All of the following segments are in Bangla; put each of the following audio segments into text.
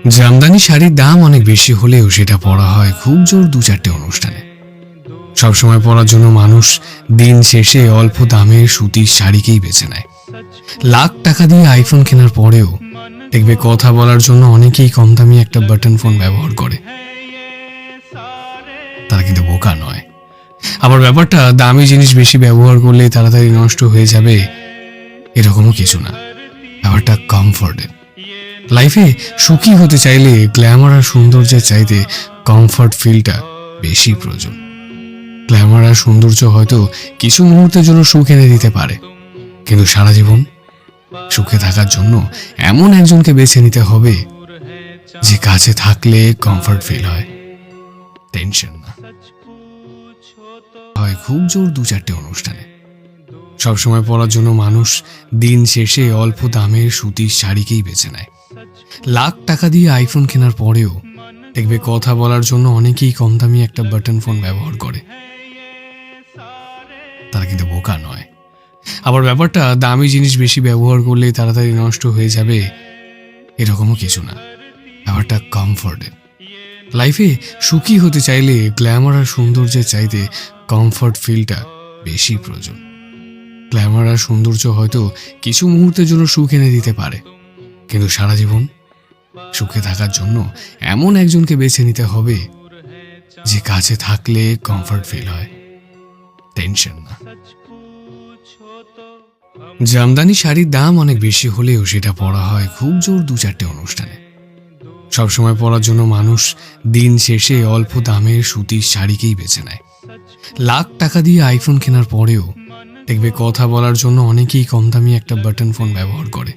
জামদানি শাড়ির দাম অনেক বেশি হলেও সেটা পরা হয় খুব জোর 2-4টে অনুষ্ঠানে। সবসময় পরার জন্য মানুষ দিন শেষে অল্প দামের সুতির শাড়িকেই বেছে নেয়। লাখ টাকা দিয়ে আইফোন কেনার পরেও দেখবে কথা বলার জন্য অনেকেই কম দামি একটা বাটন ফোন ব্যবহার করে। তারা কিন্তু বোকা নয়। আবার ব্যাপারটা দামি জিনিস বেশি ব্যবহার করলে তাড়াতাড়ি নষ্ট হয়ে যাবে এরকমও কিছু না। ব্যাপারটা কমফোর্টের। লাইফে সুখী হতে চাইলে গ্ল্যামার আর সৌন্দর্যের চাইতে কমফর্ট ফিলটা বেশি প্রয়োজন। গ্ল্যামার আর সৌন্দর্য হয়তো কিছু মুহূর্তের জন্য সুখ এনে দিতে পারে, কিন্তু সারা জীবন সুখে থাকার জন্য এমন একজনকে বেছে নিতে হবে যে কাছে থাকলে কমফর্ট ফিল হয়, টেনশন না হয়। খুব জোর 2-4টে অনুষ্ঠানে সবসময় পরার জন্য মানুষ দিন শেষে অল্প দামের সুতির শাড়িকেই বেছে নেয়। লাখ টাকা দিয়ে আইফোন কেনার পরেও দেখবে কথা বলার জন্য অনেকেই কম দামি একটা বাটন ফোন ব্যবহার করে। তারা কিন্তু বোকা নয়। আবার ব্যাপারটা দামি জিনিস বেশি ব্যবহার করলে তাড়াতাড়ি নষ্ট হয়ে যাবে এরকমও কিছু না। ব্যাপারটা কমফোর্টের। লাইফে সুখী হতে চাইলে গ্ল্যামার আর সৌন্দর্যের চাইতে কমফর্ট ফিলটা বেশি প্রয়োজন। গ্ল্যামার আর সৌন্দর্য হয়তো কিছু মুহূর্তের জন্য সুখ এনে দিতে পারে, কিন্তু সারা জীবন সুখে থাকার জন্য এমন একজনকে বেছে নিতে হবে যে কাছে থাকলে কমফর্ট ফিল হয়, টেনশন না। জামদানি শাড়ির দাম অনেক বেশি হলেও সেটা পরা হয় খুব জোর 2-4টে অনুষ্ঠানে। সবসময় পরার জন্য মানুষ দিন শেষে অল্প দামের সুতির শাড়িকেই বেছে নেয়। লাখ টাকা দিয়ে আইফোন কেনার পরেও দেখবে কথা বলার জন্য অনেকেই কম দামি একটা বাটন ফোন ব্যবহার করে।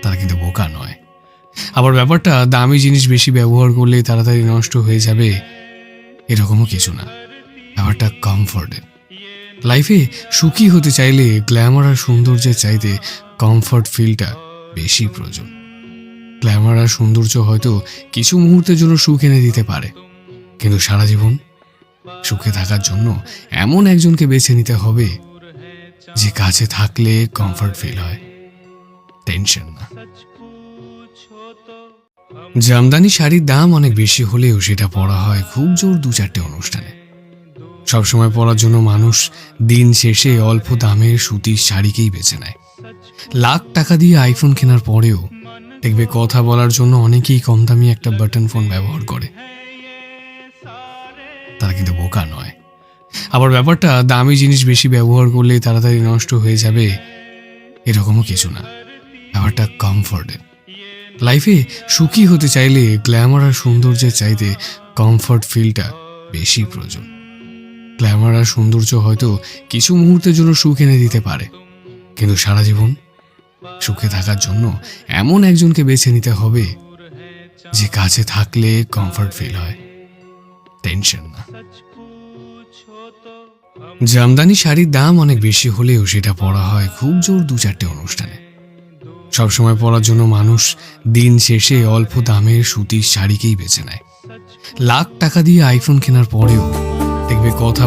তারা কিন্তু বোকা নয়। আবার ব্যাপারটা দামি জিনিস বেশি ব্যবহার করলে তাড়াতাড়ি নষ্ট হয়ে যাবে এরকমও কিছু না। ব্যাপারটা কমফোর্টের। লাইফে সুখী হতে চাইলে গ্ল্যামার আর সৌন্দর্যের চাইতে কমফর্ট ফিলটা বেশি প্রয়োজন। গ্ল্যামার আর সৌন্দর্য হয়তো কিছু মুহূর্তের জন্য সুখ এনে দিতে পারে, কিন্তু সারা জীবন সুখে থাকার জন্য এমন একজনকে বেছে নিতে হবে যে কাছে থাকলে কমফর্ট ফিল হয়, টেনশন না। জামদানি শাড়ির দাম অনেক বেশি হলেও সেটা পরা হয় খুব জোর 2-4টে অনুষ্ঠানে। সবসময় পরার জন্য মানুষ দিন শেষে অল্প দামের সুতির শাড়িকেই বেছে নেয়। লাখ টাকা দিয়ে আইফোন কেনার পরেও দেখবে কথা বলার জন্য অনেকেই কম দামি একটা বাটন ফোন ব্যবহার করে। তারা কিন্তু বোকা নয়। আবার ব্যাপারটা দামি জিনিস বেশি ব্যবহার করলে তাড়াতাড়ি নষ্ট হয়ে যাবে এরকমও কিছু না। ব্যাপারটা কমফোর্টের। লাইফে সুখী হতে চাইলে গ্ল্যামার আর সৌন্দর্যের চাইতে কমফর্ট ফিলটা বেশি প্রয়োজন। গ্ল্যামার আর সৌন্দর্য হয়তো কিছু মুহূর্তের জন্য সুখ এনে দিতে পারে, কিন্তু সারা জীবন সুখে থাকার জন্য এমন একজনকে বেছে নিতে হবে যে কাছে থাকলে কমফর্ট ফিল হয়, টেনশন না। জামদানি শাড়ির দাম অনেক বেশি হলেও সেটা পরা হয় খুব জোর 2-4টে অনুষ্ঠানে। সবসময় পরার জন্য মানুষ দিন শেষে অল্প দামের সুতির শাড়িকেই বেছে নেয়। লাখ টাকা দিয়ে আইফোন কেনার পরেও দেখবে কথা